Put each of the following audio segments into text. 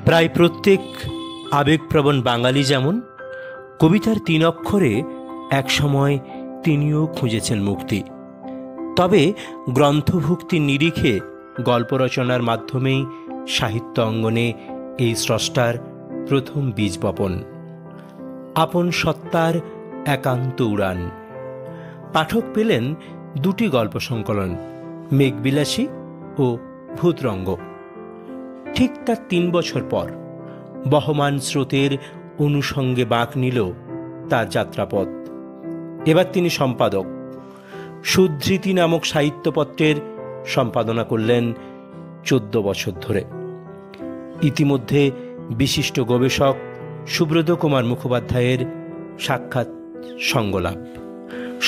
প্রায় প্রত্যেক আবেগপ্রবণ বাঙালি যেমন কবিতার ৩ অক্ষরে একসময় তিনিও খুঁজেছেন মুক্তি। তবে গ্রন্থভুক্তির নিরিখে গল্প রচনার মাধ্যমেই সাহিত্য অঙ্গনে এই স্রষ্টার প্রথম বীজ বপন। আপন সত্তার একান্ত উড়ান। পাঠক পেলেন 2টি গল্প সংকলন, মেঘবিলাসী ও ভূতরঙ্গ। ঠিক তার 3 বছর পর বহমান স্রোতের অনুষঙ্গে বাঁক নিল তার যাত্রাপথ। এবার তিনি সম্পাদক। সুধৃতি নামক সাহিত্যপত্রের সম্পাদনা করলেন 14 বছর ধরে। ইতিমধ্যে বিশিষ্ট গবেষক সুব্রত কুমার মুখোপাধ্যায়ের সাক্ষাৎ সঙ্গলাভ।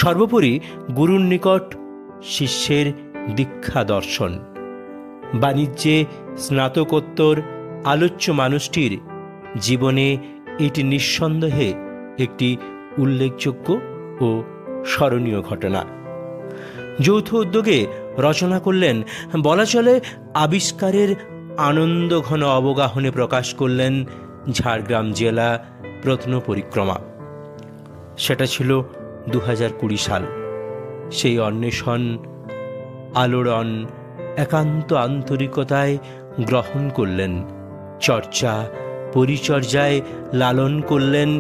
সর্বোপরি গুরুর নিকট শিষ্যের দীক্ষা দর্শন। বাণিজ্যে স্নাতকোত্তর আলোচ্য মানুষটির জীবনে এটি নিঃসন্দেহে একটি উল্লেখযোগ্য ও স্মরণীয় ঘটনা। যৌথ উদ্যোগে রচনা করলেন, বলা চলে আবিষ্কারের আনন্দঘন অবগাহনে প্রকাশ করলেন ঝাড়গ্রাম জেলা প্রত্ন পরিক্রমা। সেটা ছিল 2020 সাল। সেই অন্বেষণ আলোড়ন একান্ত আন্তরিকতায় গ্রহণ করলেন, চর্চা পরিচর্যায় লালন করলেন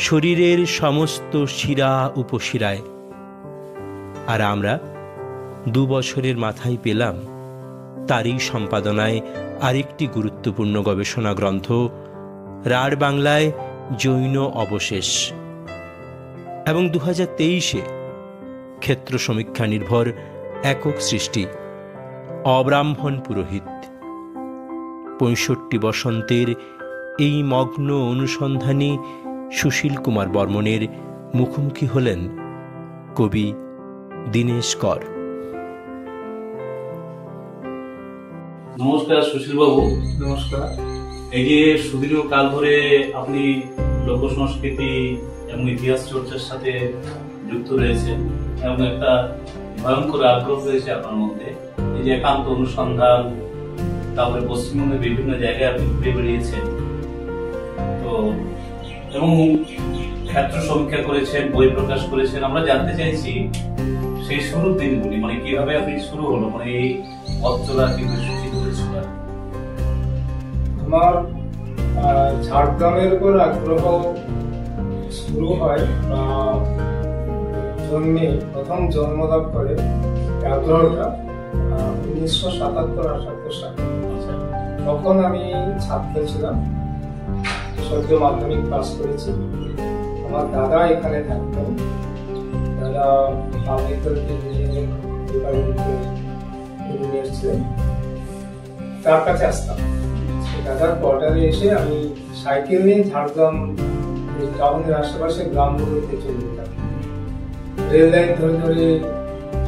শরীরের সমস্ত শিরা উপশিরায়। আর আমরা 2 বছরের মাথায় পেলাম তারই সম্পাদনায় আরেকটি গুরুত্বপূর্ণ গবেষণা গ্রন্থ, রাঢ় বাংলায় জৈন অবশেষ, এবং 2023-এ ক্ষেত্র সমীক্ষা নির্ভর একক সৃষ্টি অব্রাহ্মণ পুরোহিত। 65 বসন্তের এই মগ্ন অনুসন্ধানী সুশীল কুমার বর্মনের মুখোমুখি হলেন কবি দীনেশ কর। নমস্কার সুশীল বাবু। নমস্কার। এই যে সুদীর্ঘ কাল ধরে আপনি লোক সংস্কৃতি এবং ইতিহাস চর্চার সাথে যুক্ত রয়েছেন এবং একটা ভয়ঙ্কর আগ্রহ রয়েছে আপনার মধ্যে। এই যে একান্ত অনুসন্ধান, তারপরে পশ্চিমবঙ্গের বিভিন্ন জায়গায় আপনি ঘুরে বেরিয়েছেন, তো এবং ক্ষেত্র সমীক্ষা করেছেন, বই প্রকাশ করেছেন। আমরা জানতে চাইছি সেই শুরুর দিনগুলি, মানে কিভাবে আপনি শুরু হলো, মানে এই পথ চলা কিন্তু সূচিত হয়েছিল। আমার ঝাড়গ্রামের উপর আগ্রহ শুরু হয় বা প্রথম জন্মলাভ করে আগ্রহটা 1977-78 সালে। তখন আমি ছাত্র ছিলাম, সদ্য মাধ্যমিক পাস করেছি। আমার দাদা এখানে থাকতেন, দাদা ছিলেন, তার কাছে আসতাম। দাদার কোয়ার্টারে এসে আমি সাইকেল নিয়ে ঝাড়গ্রাম টাউনের আশেপাশে গ্রামগুলোতে চলে যেতাম। রেল লাইন ধরে ধরে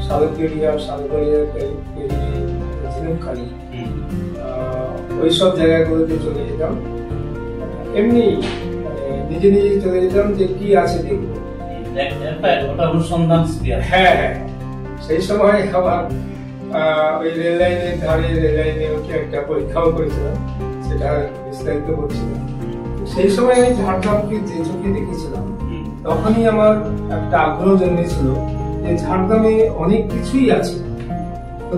শালুকবেড়িয়া পেরিয়ে ঝিনুকখালি, ওইসব জায়গাগুলোতে চলে যেতাম। এমনি নিজে নিজে চলে যেতাম যে কি আছে দেখবো। হ্যাঁ, সেই সময় আমার ওই রেল লাইনের ধারে রেল লাইনে একটা পরীক্ষাও করেছিলাম, সেটা বিস্তারিত বলছিলাম। সেই সময় আমি ঝাড়গ্রামকে যে চোখে দেখেছিলাম, তখনই আমার একটা আগ্রহ জন্মেছিল যে ঝাড়গ্রামে অনেক কিছুই আছে। তো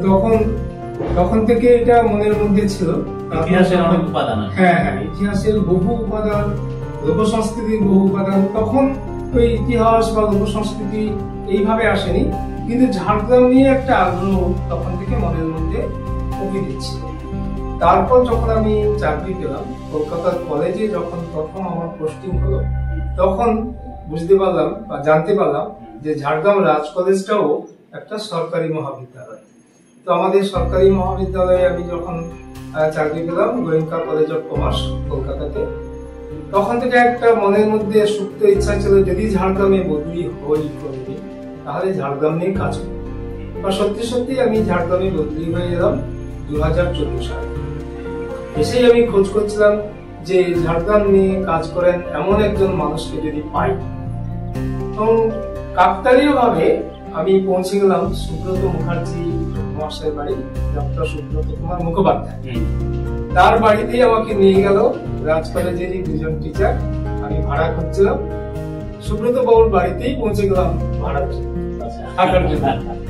তখন থেকে এটা মনের মধ্যে ছিল। ইতিহাসের অনেক উপাদান। হ্যাঁ, ইতিহাসের বহু উপাদান, লোক সংস্কৃতির বহু উপাদান। তখন ওই ইতিহাস বা লোক সংস্কৃতি এইভাবে আসেনি, কিন্তু ঝাড়গ্রাম নিয়ে একটা আগ্রহ তখন থেকে মনের মধ্যে উঠে দিচ্ছিল। তারপর যখন আমি চাকরি পেলাম কলকাতার কলেজে, যখন প্রথম আমার পোস্টিং হলো, তখন বুঝতে পারলাম বা জানতে পারলাম যে ঝাড়গ্রাম রাজ কলেজটাও একটা সরকারি মহাবিদ্যালয়। তো আমাদের সরকারি মহাবিদ্যালয়ে আমি যখন চাকরি পেলাম, গোয়েঙ্কা কলেজ অফ কমার্স কলকাতাতে, তখন থেকে একটা মনের মধ্যে সুপ্ত ইচ্ছা ছিল যদি ঝাড়গ্রামে বদলি হই কোনোদিন, তাহলে ঝাড়গ্রাম নিয়ে কাজ করব। বা সত্যি সত্যি আমি ঝাড়গ্রামে বদলি হয়ে এলাম 2014 সালে। এসেই আমি খোঁজ করছিলাম যে ঝাড়গ্রাম নিয়ে কাজ করেন এমন একজন মানুষকে যদি পাই। এবং কাকতালীয় ভাবে আমি পৌঁছে গেলাম সুব্রত মুখার্জি মহাশয়ের বাড়ি, ডক্টর সুব্রত কুমার মুখোপাধ্যায়। তার বাড়িতেই আমাকে নিয়ে গেল রাজ কলেজেরই দুজন টিচার। আমি ভাড়া করছিলাম, সুব্রত বাবুর বাড়িতেই পৌঁছে গেলাম ভাড়া থাকার জন্য।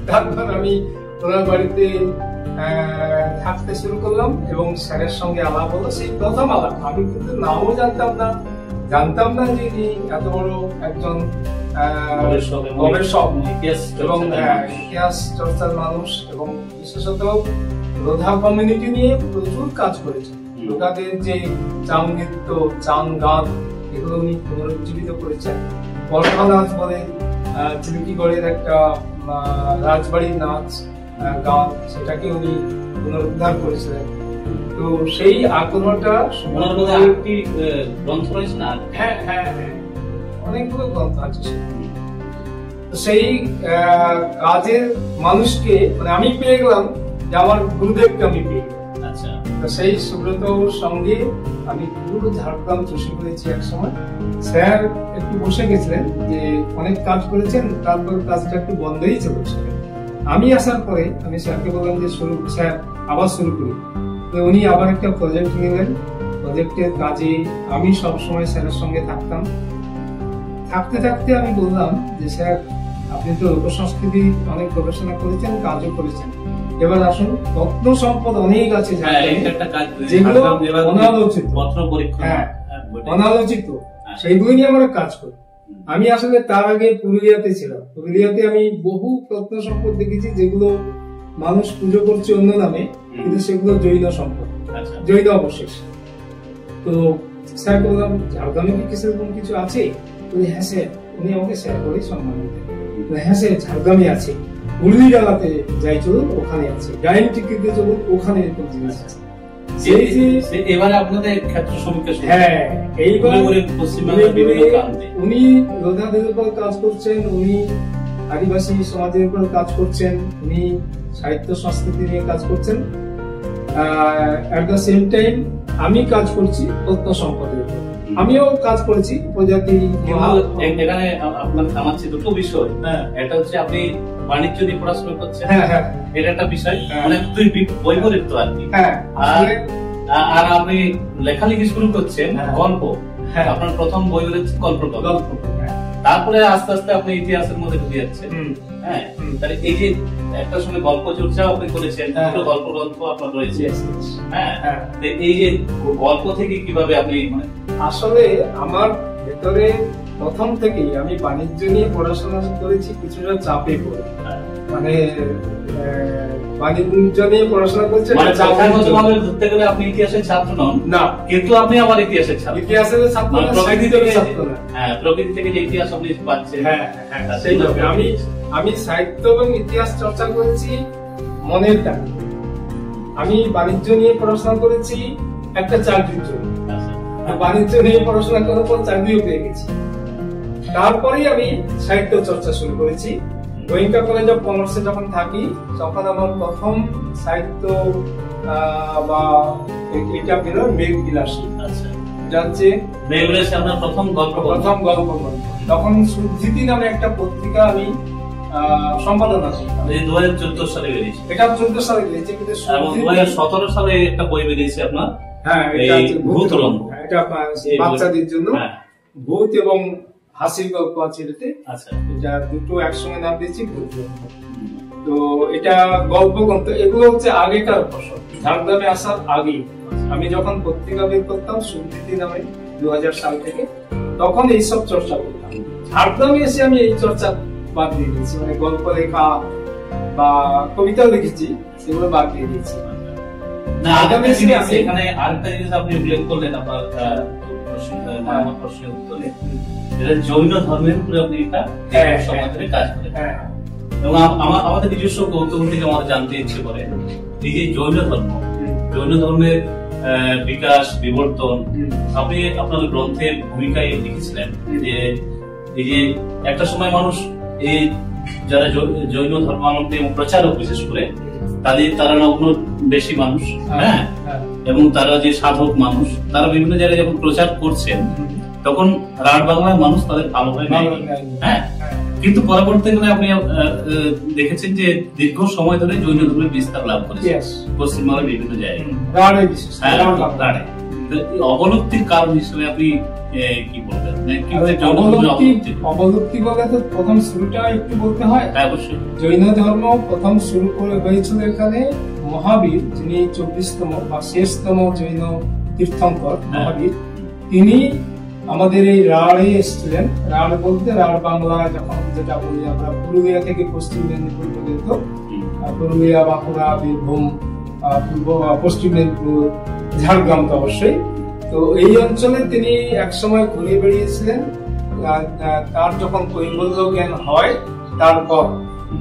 তারপর আমি ওনার বাড়িতে থাকতে শুরু করলাম এবং স্যারের সঙ্গে আলাপ হলো। সেই প্রথম আলাপ, আমি কিন্তু নামও জানতাম না যে ইনি এত বড় একজন গবেষক এবং ইতিহাস চর্চার মানুষ, এবং বিশেষত লোধা কমিউনিটি নিয়ে প্রচুর কাজ করেছেন। লোধাদের যে চাং নৃত্য, চাং গান, এগুলো উনি পুনরুজ্জীবিত করেছেন। বর্ষা নাচ বলে চিরুকিগড়ের একটা রাজবাড়ির নাচ গান, সেটাকে উনি পুনরুদ্ধার করেছিলেন। তো সেই আগ্রহটা গ্রন্থ রয়েছে না? হ্যাঁ, অনেকগুলো গ্রন্থ আছে। সেই কাজের মানুষকে মানে আমি পেয়ে গেলাম, যে আমার গুরুদেবকে আমি পেয়ে গেলাম। আচ্ছা, সেই সুব্রতর সঙ্গে আমি পুরো ঝাড়গ্রাম চষে করেছি এক সময়। স্যার একটু বসে গেছিলেন যে অনেক কাজ করেছেন, তারপর কাজটা একটু বন্ধই চলেছে। আমি আসার পরে আমি স্যারকে বললাম যে স্যার আবার শুরু করি। তো উনি আবার একটা প্রজেক্ট নিলেন। প্রজেক্টের কাজে আমি সবসময় স্যারের সঙ্গে থাকতাম। থাকতে থাকতে আমি বললাম যে স্যার, আপনি তো লোকসংস্কৃতি অনেক গবেষণা করেছেন, কাজও করেছেন, এবার আসুন রত্ন সম্পদ অনেক আছে যেগুলো অনালোচিত, অনালোচিত, সেইগুলো নিয়ে আমরা কাজ করি। আমি আসলে তার আগে পুরুলিয়াতে ছিলাম। পুরুলিয়াতে আমি বহু রত্ন সম্পদ দেখেছি যেগুলো মানুষ পুজো করছে অন্য নামে, কিন্তু সেগুলো জৈন সম্পদ, জৈন অবশেষ। তো স্যার বললাম, ঝাড়গ্রামে কি সেরকম কিছু আছে? হ্যাঁ স্যার। উনি আমাকে স্যার বলেই সম্মান দিতেন। হ্যাঁ স্যার, ঝাড়গ্রামে আছে, উর্লিডালাতে যাই চলুন, ওখানে আছে, গায়েন টিকিতে চলুন, ওখানে এরকম জিনিস আছে। এবারে আপনাদের ক্ষেত্র সমীক্ষা, হ্যাঁ, এইবার উনি লোধাদের উপর কাজ করছেন, উনি আদিবাসী সমাজের উপর কাজ করছেন, উনি সাহিত্য সংস্কৃতি নিয়ে কাজ করছেন। এট দ্য সেম টাইম আমি কাজ করছি রত্ন সম্পদের উপর। আমিও কাজ করেছি প্রজাতি। এখানে আপনার থামাচ্ছি দুটো বিষয়। এটা হচ্ছে আপনি বাণিজ্য নিয়ে পড়াশোনা করছেন, এটা একটা বিষয়, মানে তুই বৈপরীত্য আর কি। আর আপনি লেখালেখি শুরু করছেন গল্প। আপনার প্রথম বই হচ্ছে গল্প। তারপরে আস্তে আস্তে আপনি ইতিহাসের মধ্যে ঢুকে যাচ্ছেন। হ্যাঁ, তাহলে এই যে একটা সময় গল্প চর্চা আপনি করেছেন, দুটো গল্প গ্রন্থ আপনার রয়েছে। হ্যাঁ, এই যে গল্প থেকে কিভাবে আপনি, মানে আসলে আমার ভেতরে প্রথম থেকেই আমি বাণিজ্য নিয়ে পড়াশোনা করেছি কিছুটা চাপে পড়ে। মানে বাণিজ্য নিয়ে পড়াশোনা করছি, ধরতে গেলে আপনি ইতিহাসের ছাত্র নন না, কিন্তু আপনি আবার ইতিহাসের ছাত্র। ইতিহাসের ছাত্র, প্রকৃতি থেকে যে ইতিহাস আপনি পাচ্ছেন। সেইভাবে আমি সাহিত্য এবং ইতিহাস চর্চা করেছি মনের টানে। আমি বাণিজ্য নিয়ে পড়াশোনা করেছি একটা চাকরির জন্য। বাণিজ্য নিয়ে পড়াশোনা করার পর চাকরিও পেয়ে গেছি। তারপরেই আমি সাহিত্য চর্চা শুরু করেছি। গোয়েঙ্কা কলেজ অফ কমার্সে যখন থাকি, তখন আমার প্রথম সাহিত্য বা এটা বেরো মেঘ বিলাসী। এটা হচ্ছে আপনার প্রথম গল্প গ্রন্থ। তখন সুধৃতি নামে একটা পত্রিকা আমি সম্পাদনা করতাম। 2014 সালে বেরিয়েছে। এটা 14 সালে বেরিয়েছে, কিন্তু 2017 সালে একটা বই বেরিয়েছে আপনার। হ্যাঁ, ভূত রঙ্গ। এটা বাচ্চাদের জন্য ভূত এবং হাসির গল্প আছে এটাতে। এটা দুটো একসঙ্গে নাম দিয়েছি, ভূত রঙ্গ। তো এটা গল্প গ্রন্থ, এগুলো হচ্ছে আগেকার ফসল। ঝাড়গ্রামে আসার আগে আমি যখন পত্রিকা বের করতাম সুধৃতি নামে 2000 সাল থেকে, তখন এইসব চর্চা করতাম। ঝাড়গ্রামে এসে আমি এই চর্চা বাদ দিয়ে দিয়েছি, মানে গল্প লেখা বা কবিতা লিখেছি, সেগুলো বাদ দিয়ে দিয়েছি। এখানে আরেকটা জিনিস আপনি উল্লেখ করলেন আপনার প্রশ্নের উত্তরে, জৈন ধর্মের উপরে আপনি সমাজে কাজ করেন। এবং আমাদের নিজস্ব কৌতূহল থেকে আমাদের জানতে ইচ্ছে করে, এই যে জৈন ধর্মের বিকাশ বিবর্তন, আপনি আপনার গ্রন্থের ভূমিকায় লিখেছিলেন যে এই যে একটা সময় মানুষ, এই যারা জৈন ধর্মাবলম্বী এবং প্রচারক বিশেষ করে তারা নগ্ন বেশি মানুষ, হ্যাঁ, এবং তারা যে সাধক মানুষ, তারা বিভিন্ন জায়গায় যখন প্রচার করছেন, তখন রাঢ় বাংলার মানুষ তাদের ভালোভাবে নেয়। হ্যাঁ, কিন্তু পরবর্তীকালে আপনি দেখেছেন যে দীর্ঘ সময় ধরে জৈন ধর্মের বিস্তার লাভ করেছে Yes. পশ্চিমবঙ্গের বিভিন্ন জায়গায়। রাঢ়ে বিশেষ করে, হ্যাঁ, রাঢ়ে। তো এই অবলুপ্তির কারণ হিসেবে আপনি কি বলবেন? মানে কিভাবে জৈন ধর্মের অবলুপ্তি? অবলুপ্তি বলে তো প্রথম শুরুটা একটু বলতে হয়। হ্যাঁ, অবশ্যই। জৈন ধর্ম প্রথম শুরু করে হয়েছিল এখানে মহাবীর, যিনি 24তম বা শেষতম জৈন তীর্থঙ্কর মহাবীর, তিনি আমাদের এই রাঢ়ে এসেছিলেন। রাঢ় বলতে রাঢ় বাংলা, যখন যেটা বলি আমরা পুরুলিয়া থেকে পশ্চিম মেদিনীপুর পর্যন্ত, পুরুলিয়া, বাঁকুড়া, বীরভূম, পূর্ব পশ্চিম মেদিনীপুর, ঝাড়গ্রাম তো অবশ্যই। তো এই অঞ্চলে তিনি একসময় ঘুরে বেড়িয়েছিলেন। তার যখন কৈবল্য জ্ঞান হয় তারপর,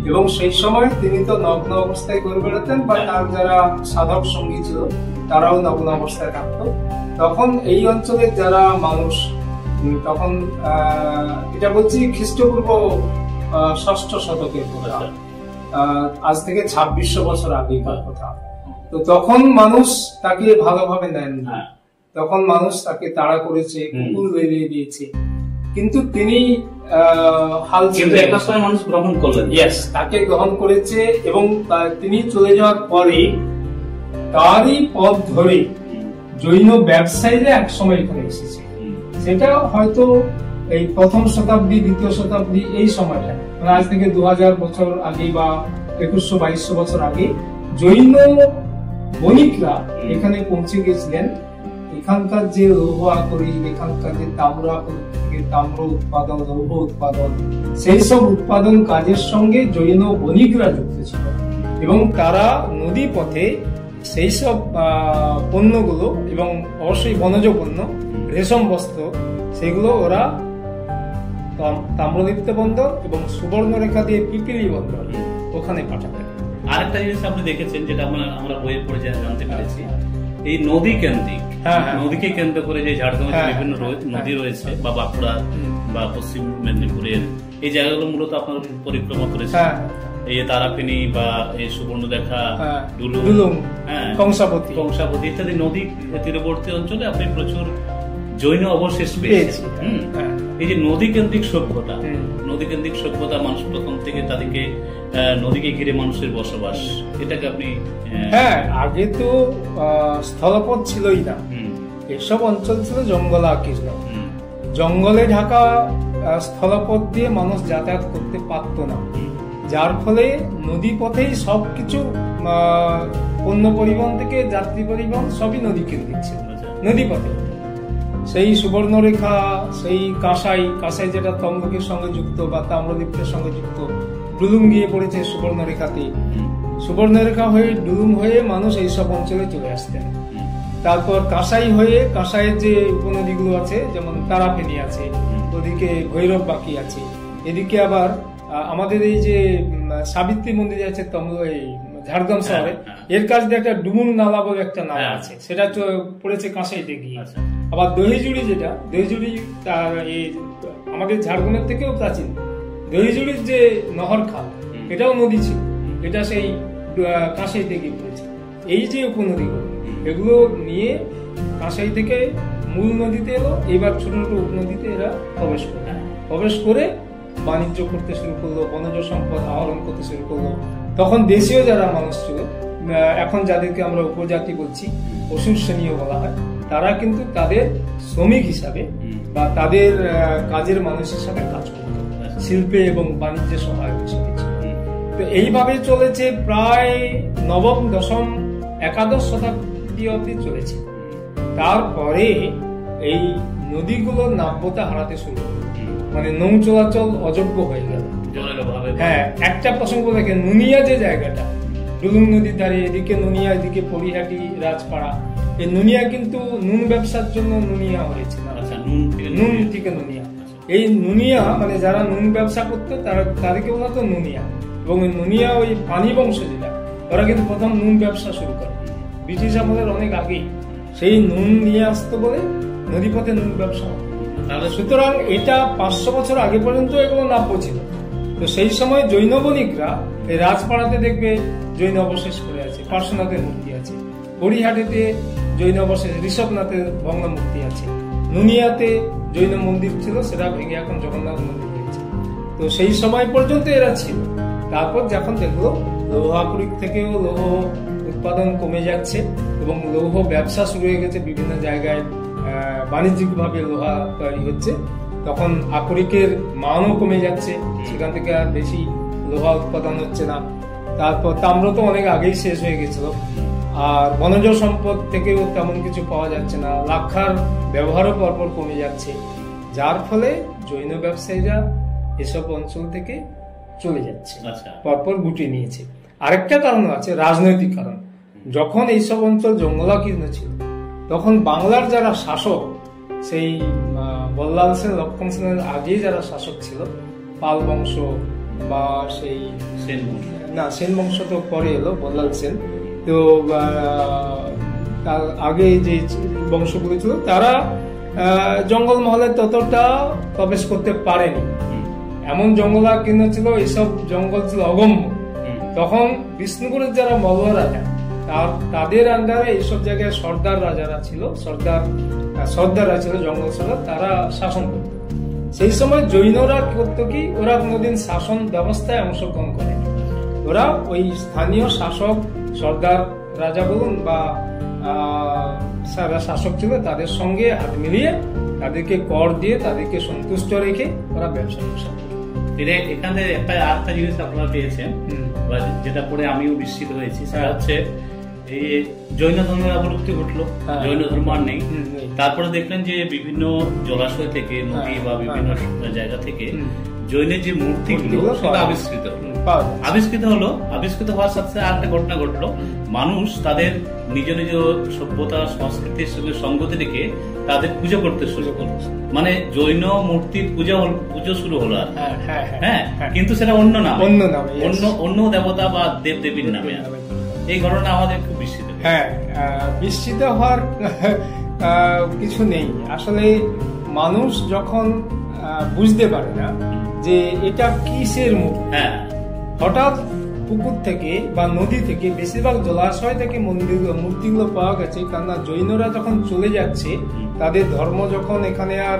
এবং সেই সময় তিনি তো নগ্ন অবস্থায় ঘুরে বেড়াতেন, বা তার যারা সাধক সঙ্গী ছিল তারাও নগ্ন অবস্থায় থাকতো। তখন এই অঞ্চলের যারা মানুষ, তখন এটা বলছি খ্রিস্টপূর্ব 6ষ্ঠ শতকের কথা, আজ থেকে 2600 বছর আগেকার কথা। তো তখন মানুষ তাকে ভালোভাবে নেন না, তখন মানুষ তাকে তাড়া করেছে, কুকুর বেরিয়ে দিয়েছে, কিন্তু তিনি হাল ছেড়ে একটা সময় মানুষ গ্রহণ করলেন। তাকে গ্রহণ করেছে, এবং তিনি চলে যাওয়ার পরে তারই পথ ধরে জৈন ব্যবসায়ীরা এক সময় এখানে এসেছে। সেটা হয়তো এই প্রথম শতাব্দী, দ্বিতীয় শতাব্দী, এই সময়টা, মানে আজ থেকে 2000 বছর আগে বা 2100-2200 বছর আগে জৈন বণিকরা এখানে পৌঁছে গেছিলেন। এখানকার যে লৌহ আকরি, এখানকার যে তাম্র উৎপাদন, লৌহ উৎপাদন, সেই সব উৎপাদন কাজের সঙ্গে জৈন বণিকরা যুক্ত ছিল, এবং তারা নদী পথে সেই সব পণ্যগুলো, এবং অবশ্যই বনজ পণ্য, রেশম বস্ত্র, সেগুলো ওরা তাম্রলিপ্ত বন্দর এবং সুবর্ণরেখা দিয়ে পিপিলি বন্দর ওখানে পাঠাতেন। আরেকটা জিনিস আপনি দেখেছেন, যেটা আমরা বইয়ে পড়ে জানতে পেরেছি, এই নদী কেন্দ্রিক, নদীকে কেন্দ্র করে যে ঝাড়গ্রামের বিভিন্ন নদী রয়েছে, বা বাঁকুড়া বা পশ্চিম মেদিনীপুরের এই জায়গাগুলো মূলত আপনার পরিক্রমা করেছে। এই তারাপিনী বা এই সুবর্ণরেখা, ডুলুং, কংসাবতী ইত্যাদি নদী তীরবর্তী অঞ্চলে আপনি প্রচুর জৈন অবশেষ পেয়েছেন। এই যে নদী কেন্দ্রিক সভ্যতা, মানুষ প্রথম থেকে তাদেরকে নদীকে ঘিরে মানুষের বসবাস, এটাকে আপনি আগে তো স্থলপথ ছিলই না, এসব অঞ্চল ছিল জঙ্গলাকীর্ণ, জঙ্গলে ঢাকা স্থলপথ দিয়ে মানুষ যাতায়াত করতে পারত না, যার ফলে নদী পথেই সবকিছু, পণ্য পরিবহন থেকে যাত্রী পরিবহন সবই নদী কেন্দ্রিক ছিল, নদী পথে। সেই সুবর্ণরেখা, সেই কাঁসাই যেটা তমলুকের সঙ্গে যুক্ত বা তাম্রলিপ্তের সঙ্গে যুক্ত, ডুলুং গিয়ে পড়েছে সুবর্ণরেখাতে, সুবর্ণরেখা হয়ে ডুলুং হয়ে মানুষ এইসব অঞ্চলে চলে আসতেন। তারপর কাঁসাইয়ের যে উপনদীগুলো আছে, যেমন তারাফেনী আছে, ওদিকে ভৈরব বাকি আছে, এদিকে আবার আমাদের এই যে সাবিত্রী মন্দির আছে ঝাড়গ্রাম শহরে, এর কাছ দিয়ে একটা ডুমুং নালা বলে একটা নালা আছে, সেটা পড়েছে কাঁসাইতে গিয়ে। আবার দহিজুড়ি, দহিজুড়ি আমাদের ঝাড়গ্রামের থেকেও প্রাচীন, দহিজুড়ির যে নহর খাল, এটাও নদী ছিল, এটা সেই কাঁসাইতে গিয়ে পড়েছে। এই যে উপনদীগুলো, এগুলো নিয়ে কাঁসাই থেকে মূল নদীতে এলো, এবার ছোট ছোট উপনদীতে এরা প্রবেশ করে বাণিজ্য করতে শুরু করলো, বনজ সম্পদ আহরণ করতে শুরু করলো। তখন দেশীয় যারা মানুষ ছিল, এখন যাদেরকে আমরা উপজাতি বলছি, অসুর শ্রেণীও বলা হয়, তারা কিন্তু তাদের শ্রমিক হিসাবে বা তাদের কাজের মানুষ হিসাবে কাজ করত, শিল্পে এবং বাণিজ্যে সহায়ক হিসাবে। তো এইভাবে চলেছে প্রায় নবম, দশম, একাদশ শতাব্দী অব্দি চলেছে। তারপরে এই নদীগুলোর নাব্যতা হারাতে শুরু করল, মানে নৌ চলাচল অযোগ্য হয়ে গেল। একটা প্রসঙ্গ দেখে, নুনিয়া যে জায়গাটা, ডুলুং নদীর ধারে, এদিকে নুনিয়া, এদিকে পরিহাটি, রাজপাড়া, এই নুনিয়া কিন্তু নুন ব্যবসার জন্য নুনিয়া হয়েছিল, নুন থেকে নুনিয়া। এই নুনিয়া মানে যারা নুন ব্যবসা করতো তাদেরকে বলা হতো নুনিয়া, এবং নুনিয়া ওই পানি বংশ যেটা, ওরা কিন্তু প্রথম নুন ব্যবসা শুরু করে ব্রিটিশ আমলের অনেক আগে, সেই নুন নিয়ে আসতো বলে নদীপথে নুন ব্যবসা। সুতরাং এটা 500 বছর আগে পর্যন্ত এগুলো নাব্য ছিল। তো সেই সময় জৈন বণিকরা এই রাজপাড়াতে দেখবে জৈন অবশেষ করে আছে, পার্শ্বনাথের মূর্তি আছে, হরিহাটিতে জৈন অবশেষ, ঋষভনাথের ভগ্ন মূর্তি আছে, নুনিয়াতে জৈন মন্দির ছিল, সেটা ভেঙে এখন জগন্নাথ মন্দির হয়েছে। তো সেই সময় পর্যন্ত এরা ছিল। তারপর যখন দেখলো লৌহ আকরিক থেকেও লৌহ উৎপাদন কমে যাচ্ছে এবং লৌহ ব্যবসা শুরু হয়ে গেছে, বিভিন্ন জায়গায় বাণিজ্যিক ভাবে লোহা তৈরি হচ্ছে, তখন আকরিকের মানও কমে যাচ্ছে, সেখান থেকে আর বেশি লোহা উৎপাদন হচ্ছে না। তারপর তাম্র তো অনেক আগেই শেষ হয়ে গেছিল, আর বনজ সম্পদ থেকেও তেমন কিছু পাওয়া যাচ্ছে না, লাক্ষার ব্যবহারও পরপর কমে যাচ্ছে, যার ফলে জৈন ব্যবসায়ীরা এসব অঞ্চল থেকে চলে যাচ্ছে, পরপর গুটিয়ে নিয়েছে। আরেকটা কারণ আছে, রাজনৈতিক কারণ। যখন এইসব অঞ্চল জঙ্গলাকীর্ণ ছিল, তখন বাংলার যারা শাসক, সেই বল্লাল সেন, লক্ষণ সেনের আগে যারা শাসক ছিল, পাল বংশ বা সেই সেন বংশ তো পরে এলো, বল্লাল সেন, তো তার আগে যে বংশগুলো ছিল তারা জঙ্গলমহলে ততটা প্রবেশ করতে পারেনি। এমন জঙ্গলাকীর্ণ ছিল, এইসব জঙ্গল ছিল অগম্য। তখন বিষ্ণুপুরের যারা মল্ল রাজা, তাদের আন্ডারে এইসব জায়গায় সর্দার রাজারা ছিল, সর্দাররা ছিল, জঙ্গল সর্দার, তারা শাসন করত। সেই সময় জৈনরা করতো কি, ওরা কোনোদিন শাসন ব্যবস্থায় অংশগ্রহণ করেনি। ওরা ওই স্থানীয় শাসক, সর্দার রাজা বলুন বা শাসক ছিল, তাদের সঙ্গে হাত মিলিয়ে তাদেরকে কর দিয়ে তাদেরকে সন্তুষ্ট রেখে ওরা ব্যবসা করত। এখানে একটা জিনিস আপনারা পেয়েছেন, যেটা পরে আমিও বিস্মিত হয়েছি, সেটা হচ্ছে এই জৈন ধর্মের অবলুপ্তি ঘটলো, জৈন ধর্ম আর নেই। তারপরে দেখলেন যে বিভিন্ন জলাশয় থেকে, নদী বা বিভিন্ন জায়গা থেকে জৈনের যে মূর্তিগুলো সেটা আবিষ্কৃত হলো। আবিষ্কৃত হওয়ার সাথে সাথে আরেকটা ঘটনা ঘটলো, মানুষ তাদের নিজ নিজ সভ্যতা সংস্কৃতির সঙ্গে সঙ্গতি রেখে তাদের পুজো করতে শুরু করলো। মানে জৈন মূর্তির পুজো শুরু হলো আর হ্যাঁ, কিন্তু সেটা অন্য নামে, অন্য দেবতা বা দেব দেবীর নামে। এই ঘটনা আমাদের খুব বিস্মিত। হ্যাঁ, বিস্মিত হওয়ার কিছু নেই। আসলে মানুষ যখন বুঝতে পারে না যে এটা কিসের মূর্তি, হঠাৎ পুকুর থেকে বা নদী থেকে, বেশিরভাগ জলাশয় থেকে মূর্তিগুলো পাওয়া গেছে। কেননা জৈনরা যখন চলে যাচ্ছে, তাদের ধর্ম যখন এখানে আর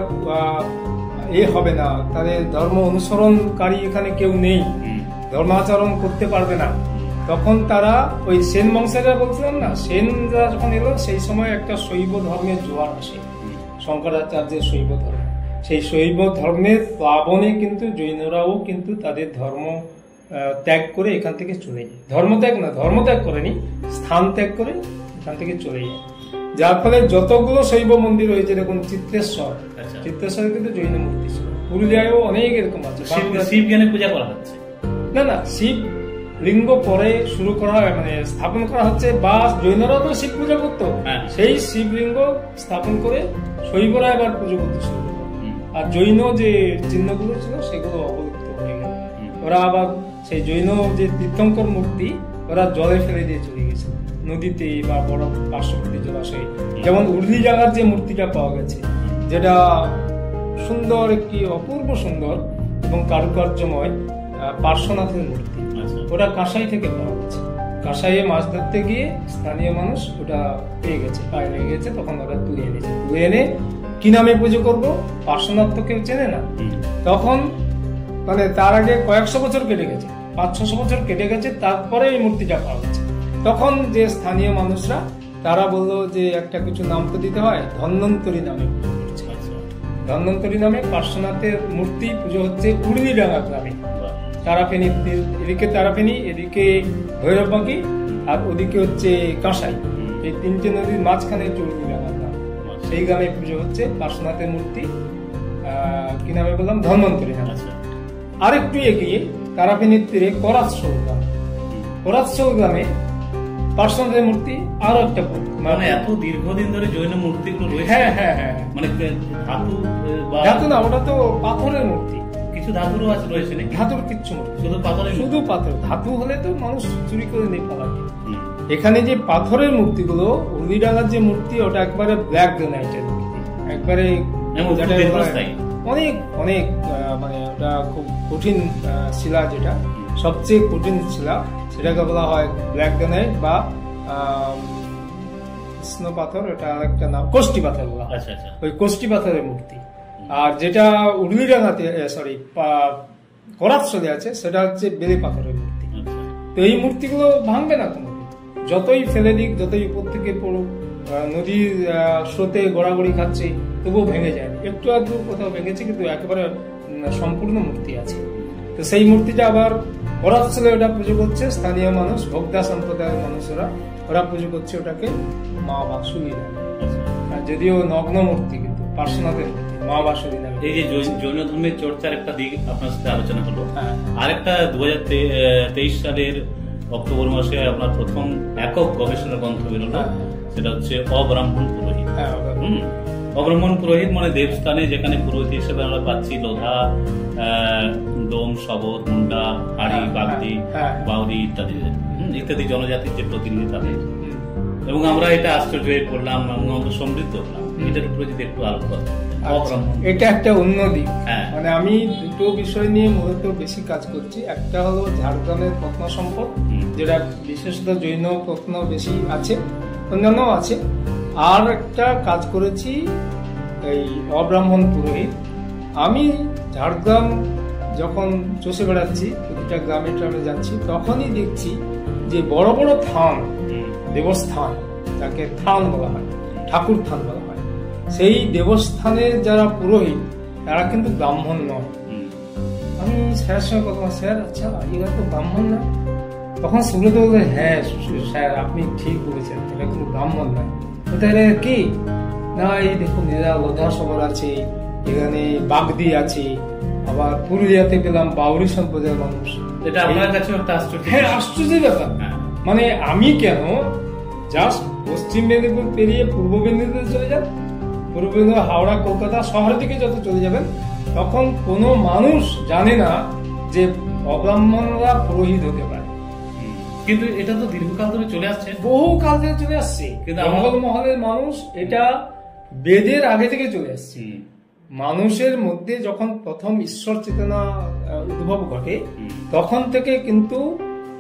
হবে না, তাদের ধর্ম অনুসরণকারী এখানে কেউ নেই, ধর্মাচরণ করতে পারবে না, তখন তারা ওই সেন বংশেরা বলছিলাম না, সেনরা যখন এলো, সেই সময় একটা শৈব ধর্মের জোয়ার আসে, শঙ্করাচার্যের শৈব ধর্ম। সেই শৈব ধর্মের প্লাবনে কিন্তু জৈনরাও কিন্তু তাদের ধর্ম ত্যাগ করে এখান থেকে চলে যায়। ধর্ম ত্যাগ করেনি, স্থান ত্যাগ করে এখান থেকে চলে যায়, যার ফলে যতগুলো শৈব মন্দির হয়েছে, দেখুন চিত্রেশ্বরে কিন্তু জৈন মূর্তি ছিল, পুরুলিয়ায়ও অনেক এরকম আছে। শিব জ্ঞানে পূজা করা হচ্ছে না, শিব লিঙ্গ পরে শুরু করা হয়, মানে স্থাপন করা হচ্ছে, বা জৈনরাও তো শিব পূজা করতো, সেই শিবলিঙ্গ স্থাপন করে শৈবরা এবার পুজো করতে শুরু করলো। আর জৈন যে চিহ্নগুলো ছিল সেগুলো অবলুপ্ত হয়ে গেল। ওরা আবার সেই জৈন যে তীর্থঙ্কর মূর্তি ওরা জলে ফেলে দিয়ে চলে গেছে, নদীতে বা বড় পার্শ্ববর্তী জলাশয়ে। যেমন উর্লি জায়গার যে মূর্তিটা পাওয়া গেছে, যেটা সুন্দর, একটি অপূর্ব সুন্দর এবং কারুকার্যময় পার্শ্বনাথের মূর্তি, ওটা কাঁসাই থেকে পাওয়া গেছে। কাঁসাইয়ে মাছ ধরতে গিয়ে স্থানীয় মানুষ ওটা পেয়ে গেছে, পায়ে লেগে গেছে, তখন ওরা তুলে এনেছে। তুলে এনে কি নামে পুজো করবো, পার্শ্বনাথ তো কেউ চেনে না তখন, মানে তার আগে কয়েকশো বছর কেটে গেছে, 500-600 বছর কেটে গেছে, তারপরে এই মূর্তিটা পাওয়া গেছে। তখন যে স্থানীয় মানুষরা তারা বললো যে একটা কিছু নাম তো দিতে হয়, ধন্বন্তরী নামে পুজো করছে। ধন্বন্তরী নামে পার্শ্বনাথের মূর্তি পুজো হচ্ছে উর্লিডাঙ্গা গ্রামে। তারাফেনী, এদিকে তারাফেনী, এদিকে ভৈরববাঁকি, আর ওদিকে হচ্ছে কাঁসাই। এই তিনটে নদীর মাঝখানে উর্লিডাঙ্গা গ্রাম, সেই গ্রামে পুজো হচ্ছে পার্শ্বনাথের মূর্তি। কি নামে বললাম, ধন্বন্তরী নামে। আরেকটু এগিয়ে তারাফেনীর তীরে করাতশোল গ্রামে পার্শ্বনাথের মূর্তি আরো একটা। মানে এত দীর্ঘদিন ধরে জৈন মূর্তিগুলো রয়েছে। হ্যাঁ, মানে ধাতু না, ওটা তো পাথরের মূর্তি। কিছু ধাতুরও আছে, রয়েছে নাকি? ধাতুর কিচ্ছু মূর্তি, শুধু পাথর। ধাতু হলে তো মানুষ চুরি করে নিয়ে পালাবে। এখানে যে পাথরের মূর্তিগুলো, উর্লিডাঙ্গার যে মূর্তি, ওটা একবারে ব্ল্যাক গ্রানাইটের মূর্তি, একবারে অনেক অনেক, মানে ওটা খুব কঠিন শিলা, যেটা সবচেয়ে কঠিন শিলা, সেটাকে বলা হয় ব্ল্যাক গ্রানাইট বা কৃষ্ণ পাথর, ওটা আরেকটা নাম কোষ্টি পাথর বলা হয়। ওই কোষ্টি পাথরের মূর্তি। আর যেটা উর্লিডাঙ্গাতে, করাতস্থলে আছে, সেটা হচ্ছে বেলে পাথরের মূর্তি। আচ্ছা। তো এই মূর্তিগুলো ভাঙবে না কোনোদিন, যতই ফেলে দিক, যতই উপর থেকে পড়ুক, নদীর স্রোতে গড়াগড়ি খাচ্ছে, তবুও ভেঙে যায় না। একটু আধটু কোথাও ভেঙেছে, কিন্তু একেবারে সম্পূর্ণ মূর্তি আছে। তো সেই মূর্তিটা আবার করাতস্থলে ওটা পুজো করছে স্থানীয় মানুষ, ভোক্তা সম্প্রদায়ের মানুষেরা, ওরা পুজো করছে ওটাকে মা বাসুলি নামে। আর যদিও নগ্ন মূর্তি, কিন্তু পার্শ্বনাথের মূর্তি, মা বাসুলি নামে। এই যে জৈন ধর্মের চর্চার একটা দিক আপনার সাথে আলোচনা হলো, হ্যাঁ। আরেকটা 2023 সালের অক্টোবর মাসে আপনার প্রথম একক গবেষণা গ্রন্থ বেরোলো, সেটা হচ্ছে অব্রাহ্মণ পুরোহিত। হ্যাঁ, অব্রাহ্মণ পুরোহিত মানে দেবস্থানে যেখানে পুরোহিত হিসেবে আমরা পাচ্ছি লোধা, ডোম, শবর, মুন্ডা, হাড়ি, বাগদি, বাউরি ইত্যাদি ইত্যাদি জনজাতির যে প্রতিনিধি তাদের, এবং আমরা এটা আশ্চর্য হয়ে পড়লাম এবং আমরা সমৃদ্ধ হলাম। এটার উপরে যদি একটু আলোচনা করেন। এটা একটা অন্য দিক। হ্যাঁ। মানে আমি দুটো বিষয় নিয়ে মূলত বেশি কাজ করছি। একটা হলো ঝাড়গ্রামের প্রত্ন সম্পদ, যেটা বিশেষত জৈন প্রত্ন বেশি আছে, অন্যান্য আছে। আর একটা কাজ করেছি এই অব্রাহ্মণ পুরোহিত। আমি ঝাড়গ্রাম যখন চষে বেড়াচ্ছি, প্রতিটা গ্রামে ট্রামে যাচ্ছি, তখনই দেখছি যে বড় বড় থান, দেবস্থান, যাকে থান বলা হয়, ঠাকুর থান বলা হয়, সেই দেবস্থানের যারা পুরোহিত তারা কিন্তু ব্রাহ্মণ নয়। আমি স্যারের সঙ্গে কথা, স্যার আচ্ছা এরা তো ব্রাহ্মণ না। তখন সুব্রত বললেন, হ্যাঁ স্যার আপনি ঠিক বলেছেন, এটা কিন্তু ব্রাহ্মণ নয়। তাহলে কি না, এই দেখুন এরা লোধা শবর আছে, এখানে বাগদি আছে, আবার পুরুলিয়াতে পেলাম বাউরি সম্প্রদায়ের মানুষ। এটা আপনার কাছে একটা আশ্চর্য। হ্যাঁ, আশ্চর্যের ব্যাপার। মানে আমি কেন জাস্ট পশ্চিম মেদিনীপুর পেরিয়ে পূর্ব মেদিনীপুর চলে যান, পূর্ব মেদিনীপুর, হাওড়া, কলকাতা শহরের দিকে যত চলে যাবেন, তখন কোনো মানুষ জানে না যে অব্রাহ্মণরা পুরোহিত হতে পারে। কিন্তু এটা তো দীর্ঘকাল ধরে চলে আসছে, বহু কাল থেকে চলে আসছে। জঙ্গল মহলের মানুষ এটা বেদের আগে থেকে চলে আসছে। মানুষের মধ্যে যখন প্রথম ঈশ্বর চেতনা উদ্ভব ঘটে, তখন থেকে কিন্তু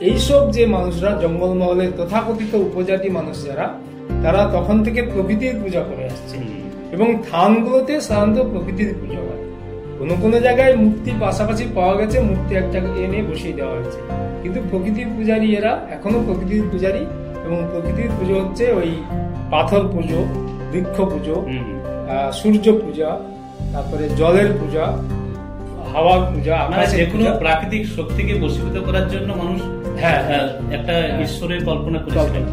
এইসব যে মানুষরা জঙ্গল মহলের তথাকথিত উপজাতি মানুষ যারা, তারা তখন থেকে প্রকৃতির পূজা করে আসছে। এবং থানগুলোতে সাধারণত প্রকৃতির পুজো হয়। কোনো কোনো জায়গায় মূর্তি পাশাপাশি পাওয়া গেছে, মূর্তি একটা এনে বসিয়ে দেওয়া হয়েছে, কিন্তু প্রকৃতির পূজারী এরা এখনো প্রকৃতির পূজারী। এবং প্রকৃতির পুজো হচ্ছে ওই পাথর পুজো, বৃক্ষ পুজো, সূর্য পূজা, তারপরে জলের পূজা, হাওয়ার পূজা, যে কোনো প্রাকৃতিক শক্তিকে বশীভূত করার জন্য মানুষ একটা ঈশ্বরের কল্পনা করেছিলেন।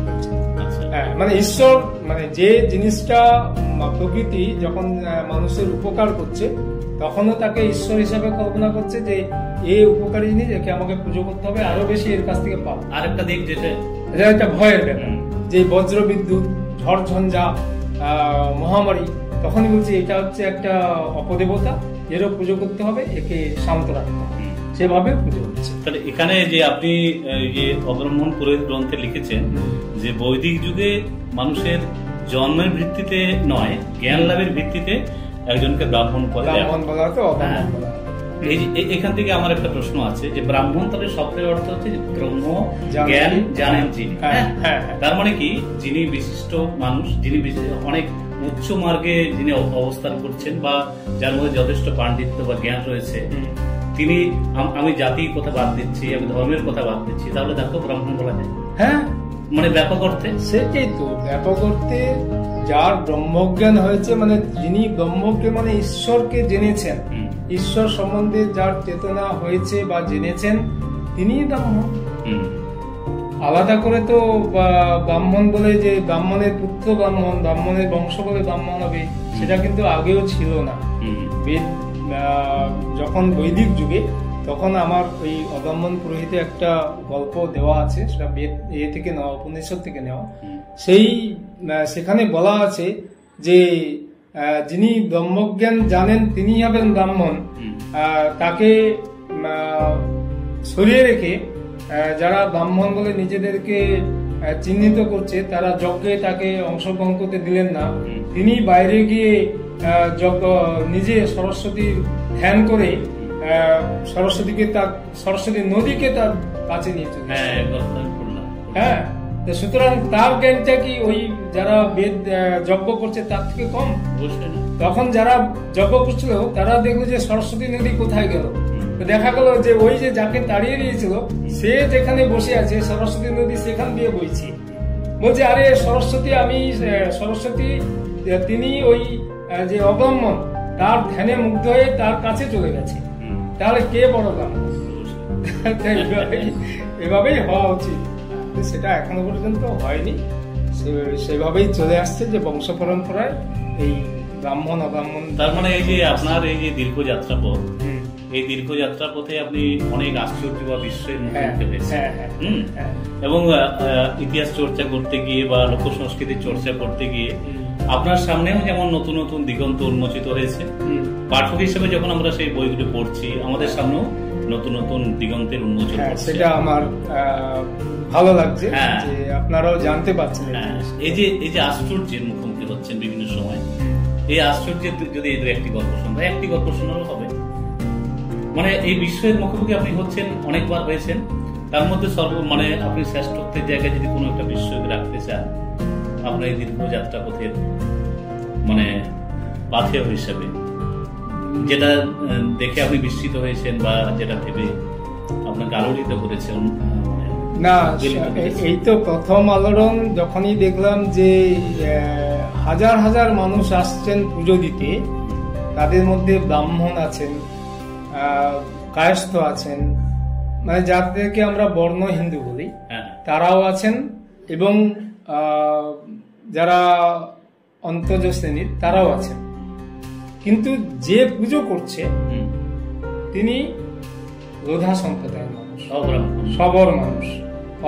মানে ঈশ্বর, মানে যে জিনিসটা প্রকৃতি যখন মানুষের উপকার করছে, তখনও তাকে ঈশ্বর হিসাবে কল্পনা করছে যে এই উপকারী জিনিস, একে আমাকে পুজো করতে হবে, আরো বেশি এর কাছ থেকে পাবো। আর একটা দিক যেটা একটা ভয়ের ব্যাপার, যে বজ্র বিদ্যুৎ, ঝড় ঝঞ্ঝা, মহামারী, তখনই বলছে এটা হচ্ছে একটা অপদেবতা, এরও পুজো করতে হবে, একে শান্ত রাখতে হবে, সেভাবে পুজো হচ্ছে। তাহলে এখানে যে আপনি যে অব্রাহ্মণ পুরোহিত গ্রন্থে লিখেছেন যে বৈদিক যুগে মানুষের জন্মের ভিত্তিতে নয়, জ্ঞান লাভের ভিত্তিতে একজনকে ব্রাহ্মণ বলা হয়। এখান থেকে আমার একটা প্রশ্ন আছে যে ব্রাহ্মণ তাহলে শব্দের অর্থ হচ্ছে ব্রহ্ম জ্ঞান জানেন যিনি। তার মানে কি, যিনি বিশিষ্ট মানুষ, যিনি অনেক উচ্চ মার্গে যিনি অবস্থান করছেন, বা যার মধ্যে যথেষ্ট পাণ্ডিত্য বা জ্ঞান রয়েছে, তিনি, আমি জাতির কথা বাদ দিচ্ছি, আমি ধর্মের কথা বাদ দিচ্ছি, তাহলে তাকেও ব্রাহ্মণ বলা যায়। হ্যাঁ, মানে ব্যাপক অর্থে। সেটাই তো, ব্যাপক অর্থে যার ব্রহ্মজ্ঞান হয়েছে, মানে যিনি ব্রহ্মকে মানে ঈশ্বরকে জেনেছেন, ঈশ্বর সম্বন্ধে যার চেতনা হয়েছে বা জেনেছেন, তিনিই ব্রাহ্মণ। আলাদা করে তো ব্রাহ্মণ বলে যে ব্রাহ্মণের পুত্র ব্রাহ্মণ, ব্রাহ্মণের বংশ বলে ব্রাহ্মণ হবে, সেটা কিন্তু আগেও ছিল না। যখন বৈদিক যুগে, তখন আমার ওই অব্রাহ্মণ পুরোহিতে একটা গল্প দেওয়া আছে, সেটা বেদ থেকে নেওয়া, উপনিষদ থেকে নেওয়া। সেখানে বলা আছে যে যিনি ব্রহ্মজ্ঞান জানেন তিনি হবেন ব্রাহ্মণ। তাকে সরিয়ে রেখে যারা ব্রাহ্মণ বলে নিজেদেরকে চিহ্নিত করছে, তারা যজ্ঞে তাকে অংশগ্রহণ করতে দিলেন না। তিনি বাইরে গিয়ে নিজে সরস্বতী ধ্যান করে সরস্বতী নদীকে তার কাছে নিয়ে চলে। হ্যাঁ, সুতরাং তার জ্ঞানটা কি ওই যারা বেদ যজ্ঞ করছে তার থেকে কম? তখন যারা যজ্ঞ করছিল তারা দেখলো যে সরস্বতী নদী কোথায় গেল, তো দেখা গেল যে ওই যে যাকে তাড়িয়ে দিয়েছিল সে যেখানে বসে আছে সরস্বতী নদী সেখান দিয়ে বইছে, বলছে আরে সরস্বতী সরস্বতী তিনি ওই যে অব্রাহ্মণ তার ধ্যানে মুগ্ধ হয়ে তার কাছে চলে গেছে, তাহলে কে বড় ব্রাহ্মণ? এভাবেই হওয়া উচিত, সেটা এখনো পর্যন্ত হয়নি। সেভাবেই চলে আসছে যে বংশ পরম্পরায় এই ব্রাহ্মণ অব্রাহ্মণ। তার মানে এই যে আপনার এই যে দীর্ঘ যাত্রাপথ, এই দীর্ঘ যাত্রাপথে আপনি অনেক আশ্চর্য বা বিস্ময়ের মুখে পেয়েছেন এবং ইতিহাস চর্চা করতে গিয়ে বা লোক সংস্কৃতির চর্চা করতে গিয়ে আপনার সামনেও যেমন নতুন নতুন দিগন্ত উন্মোচিত হয়েছে, পাঠক হিসেবে যখন আমরা সেই বইগুলো পড়ছি আমাদের সামনেও নতুন নতুন দিগন্তের উন্মোচন হচ্ছে। সেটা আমার ভালো লাগছে যে আপনারাও জানতে পারছেন। এই যে আশ্চর্যের মুখোমুখি হচ্ছেন বিভিন্ন সময়, এই আশ্চর্যের যদি একটি গল্প শোনা, একটি গল্প শোনারও হবে, মানে এই বিস্ময়ের মুখোমুখি আপনি হচ্ছেন, অনেকবার হয়েছেন, তার মধ্যে মানে আপনি শ্রেষ্ঠত্বের জায়গায় যদি কোনো একটা বিস্ময়কে রাখতে চান আপনার এই দীর্ঘ যাত্রা পথের মানে পাথেয় হিসাবে, যেটা দেখে আপনি বিস্মিত হয়েছেন বা যেটা ভেবে আপনাকে আলোড়িত করেছে? না, এই তো প্রথম আলোড়ন যখনই দেখলাম যে হাজার হাজার মানুষ আসছেন পুজো দিতে, তাদের মধ্যে ব্রাহ্মণ আছেন, কায়স্থ আছেন, মানে যাদেরকে আমরা বর্ণ হিন্দু বলি, তারাও আছেন, এবং যারা অন্তজ শ্রেণীর তারাও আছেন। কিন্তু যে পুজো করছে তিনি লোধা সম্প্রদায়ের মানুষ, সবর মানুষ।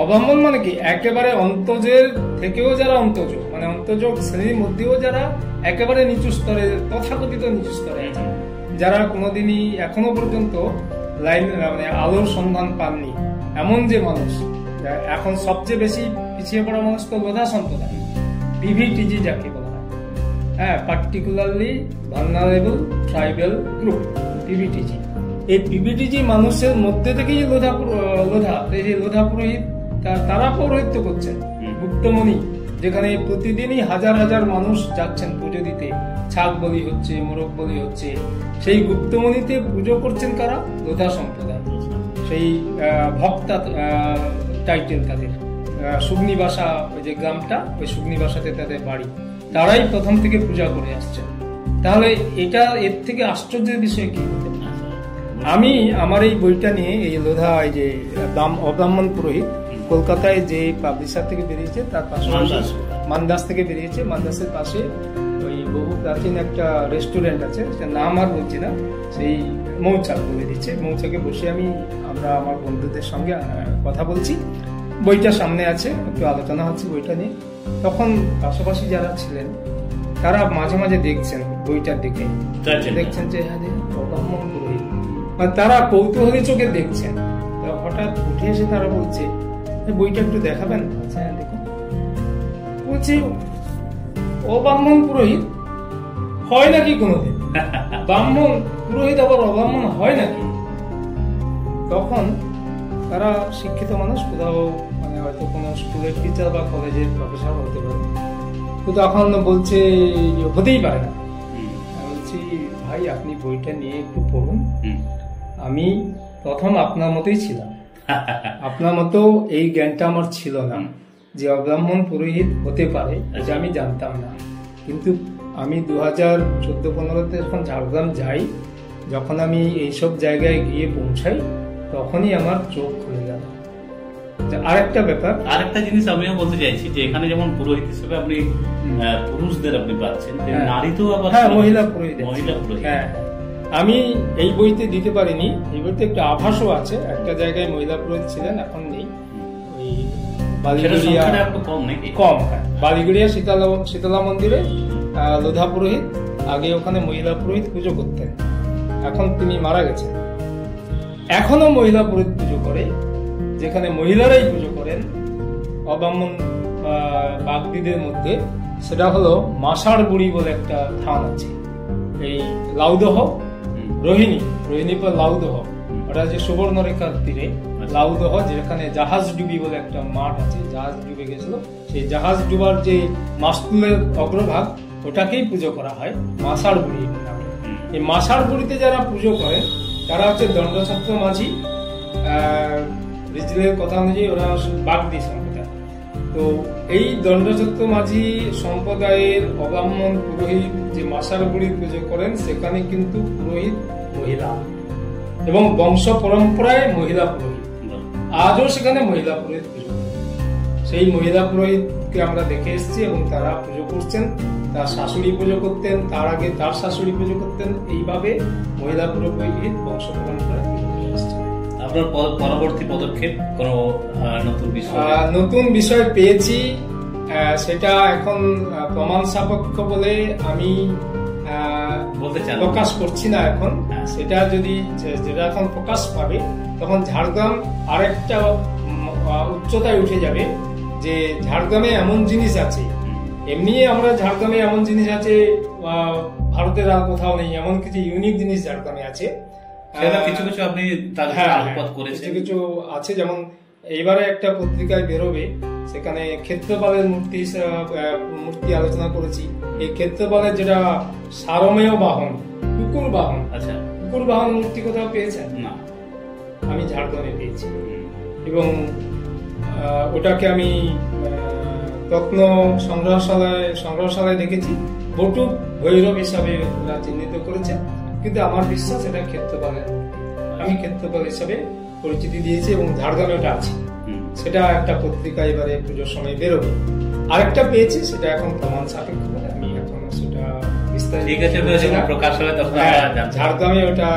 অব্রাহ্মণ মানে কি, একেবারে অন্তজের থেকেও যারা অন্তজ, মানে অন্তজ শ্রেণীর মধ্যেও যারা একেবারে নিচু স্তরে, তথাকথিত নিচু স্তরে আছেন, যারা কোনোদিনই এখনো পর্যন্ত মানে আলোর সন্ধান পাননি, এমন যে মানুষ। এখন সবচেয়ে বেশি পিছিয়ে পড়া মানুষ তো লোধা সম্প্রদায়, পিভিটিজি যাকে বলা হয়, particularly vulnerable tribal group, PVTG. এই পিভিটিজি মানুষের মধ্যে থেকেই লোধা পুরোহিত তারা পৌরোহিত্য করছেন। গুপ্তমণি, যেখানে প্রতিদিনই হাজার হাজার মানুষ যাচ্ছেন পুজো দিতে, ছাগ বলি হচ্ছে, মোরগ বলি হচ্ছে, সেই গুপ্তমণিতে পুজো করছেন কারা? লোধা সম্প্রদায়। সেই ভক্তা টাইটেল তাদের, সুগ্নিবাসা, ওই যে গ্রামটা, ওই সুগ্নিবাসাতে তাদের বাড়ি, তারাই প্রথম থেকে পূজা করে আসছেন। তাহলে এটা এর থেকে আশ্চর্যের বিষয় কি? আমি আমার এই বইটা নিয়ে, এই লোধা, এই যে অব্রাহ্মণ পুরোহিত, কলকাতায় যে পাবলিশার থেকে বেরিয়েছে তার পাশে, মানদাস থেকে বেরিয়েছে, মানদাসের পাশে ওই বহু প্রাচীন একটা রেস্টুরেন্ট আছে, সেটার নাম আর বলছি না, সেই মৌচাক বলে দিচ্ছে। মৌচাকে বসে আমরা আমার বন্ধুদের সঙ্গে কথা বলছি, বইটা সামনে আছে, একটু আলোচনা হচ্ছে বইটা নিয়ে। তখন পাশাপাশি যারা ছিলেন তারা মাঝে মাঝে দেখছেন বইটার দিকে, দেখছেন যে হ্যাঁ অব্রাহ্মণ পুরোহিত, মানে তারা কৌতূহলী চোখে দেখছেন। হঠাৎ উঠে এসে তারা বলছে বইটা একটু দেখাবেন? আচ্ছা হ্যাঁ দেখুন। বলছি অব্রাহ্মণ পুরোহিত হয় নাকি কোনোদিন? ব্রাহ্মণ পুরোহিত আবার অব্রাহ্মণ হয় নাকি? তখন তারা শিক্ষিত মানুষ, কোথাও মানে হয়তো কোনো স্কুলের টিচার বা কলেজের প্রফেসর হতে পারে, তো তখন বলছে হতেই পারে না। বলছি ভাই আপনি বইটা নিয়ে একটু পড়ুন, আমি প্রথম আপনার মতোই ছিলাম, আপনার মতো এই জ্ঞানটা আমার ছিল না যে অব্রাহ্মণ পুরোহিত হতে পারে, যে আমি জানতাম না। কিন্তু আমি 2014-15-তে যখন ঝাড়গ্রাম যাই, যখন আমি এইসব জায়গায় গিয়ে পৌঁছাই, তখনই আমার চোখ খুলে গেল। আরেকটা ব্যাপার, আরেকটা জিনিস আমিও বলতে চাইছি যে এখানে যেমন পুরোহিত হিসেবে আপনি পুরুষদের আপনি পাচ্ছেন, নারী তো আবার মহিলা পুরোহিত। হ্যাঁ, আমি এই বইতে দিতে পারিনি, এই বইতে একটা আভাসও আছে, একটা জায়গায় মহিলা পুরোহিত ছিলেন, এখন নেই। ওই বালিগুড়িয়া কম, হ্যাঁ, বালিগুড়িয়া শীতলা মন্দিরে লোধা পুরোহিত, আগে ওখানে মহিলা পুরোহিত পুজো করতেন, এখন তিনি মারা গেছেন। এখনো মহিলা পুরোহিত পুজো করে, যেখানে মহিলারাই পুজো করেন অব্রাহ্মণ বাগদিদের মধ্যে, সেটা হলো মাসার বুড়ি বলে একটা স্থান আছে। এই লাউদহ, রোহিণী পর লাউদহ, ওটা যে সুবর্ণরেখার তীরে লাউদহ, যেখানে জাহাজ ডুবি বলে একটা মাঠ আছে, জাহাজ ডুবে গেছিল, সেই জাহাজ ডুবার যে মাস্তুলের অগ্রভাগ, ওটাকেই পুজো করা হয় মাসার বুড়ি নামে। এই মাসার বুড়িতে যারা পুজো করেন তারা হচ্ছে দণ্ডছত্র মাঝি, রিজলের কথা অনুযায়ী ওরা বাগদি সম্প্রদায়। তো এই দণ্ডছত্র মাঝি সম্প্রদায়ের অব্রাহ্মণ পুরোহিত যে মাসার বুড়ির পুজো করেন, সেখানে কিন্তু পুরোহিত মহিলা এবং বংশ পরম্পরায় মহিলা পুরোহিত, আজও সেখানে মহিলা পুরোহিত পুজো করেন। সেই মহিলা পুরোহিতকে আমরা দেখে এসেছি এবং তারা পুজো করছেন। তার শাশুড়ি পুজো করতেন, তার আগে তার শাশুড়ি পুজো করতেন, এইভাবে মহিলা পুরোহিত বংশ পরম্পরায় পুজো করে আসছেন। আপনার পরবর্তী পদক্ষেপ কোনো নতুন বিষয় পেয়েছি, সেটা এখন প্রমাণ সাপেক্ষ বলে আমি বলতে চান প্রকাশ করছি না এখন। সেটা যেটা এখন প্রকাশ পাবে, তখন ঝাড়গ্রাম আরেকটা উচ্চতায় উঠে যাবে যে ঝাড়গ্রামে এমন জিনিস আছে। এমনি আমরা ঝাড়গ্রামে এমন জিনিস আছে ভারতের আর কোথাও নেই, এমন কিছু ইউনিক জিনিস ঝাড়গ্রামে আছে। কিছু কিছু আপনি কিছু কিছু আছে, যেমন এইবারে একটা পত্রিকায় বেরোবে, সেখানে ক্ষেত্রপালের মূর্তি আলোচনা করেছি। এই ক্ষেত্রপালের যেটা সারমেয় বাহন, কুকুর বাহন, আচ্ছা, কুকুর বাহন মূর্তি কোথাও পেয়েছেন? না, আমি ঝাড়গ্রামে পেয়েছি এবং ওটাকে আমি রত্ন সংগ্রহশালায় দেখেছি। বটুক ভৈরব হিসাবে ওরা চিহ্নিত করেছে, কিন্তু আমার বিশ্বাস এটা ক্ষেত্রপালের মূর্তি। আমি ক্ষেত্রপাল হিসাবে পরিচিতি দিয়েছি এবং ঝাড়গ্রামে ওটা আছে। সেটা একটা পত্রিকা এবারে পুজোর সময় বেরোবে। আরেকটা পেয়েছি, সেটা এখন প্রমাণ সাপেক্ষ বলে আমি এখন সেটা বিস্তারিত প্রকাশ হলে ঝাড়গ্রামে ওটা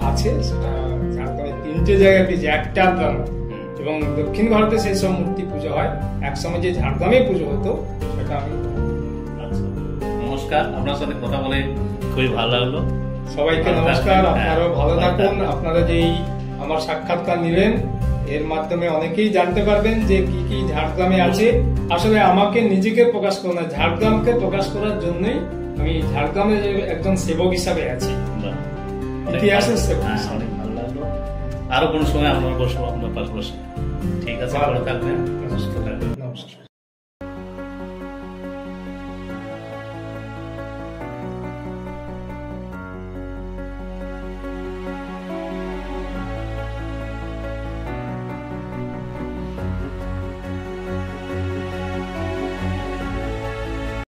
আছে। সেটা ঝাড়গ্রামে 3টে জায়গায় পেয়েছি, একটা গ্রাম এবং দক্ষিণ ভারতে সেই সব মূর্তি পুজো হয়। একসময় যে ঝাড়গ্রামে পুজো হতো সেটা আমি। নমস্কার, আপনার সাথে কথা বলে খুবই ভালো লাগলো। সবাইকে নমস্কার, আপনারাও ভালো থাকুন। আপনারা যেই আমার সাক্ষাৎকার নিলেন, এর মাধ্যমে অনেকেই জানতে পারবেন যে কি কি ঝাড়গ্রামে আছে। আসলে আমাকে নিজেকে প্রকাশ করো না, ঝাড়গ্রামকে প্রকাশ করার জন্যই আমি ঝাড়গ্রামের একজন সেবক হিসাবে আছি, ইতিহাসের সেবক। অনেক ভালো লাগলো। আরো কোনো সময় আপনার বসবো আপনার পাশে বসে। ঠিক আছে, ভালো থাকবেন, সুস্থ থাকবেন। নমস্কার।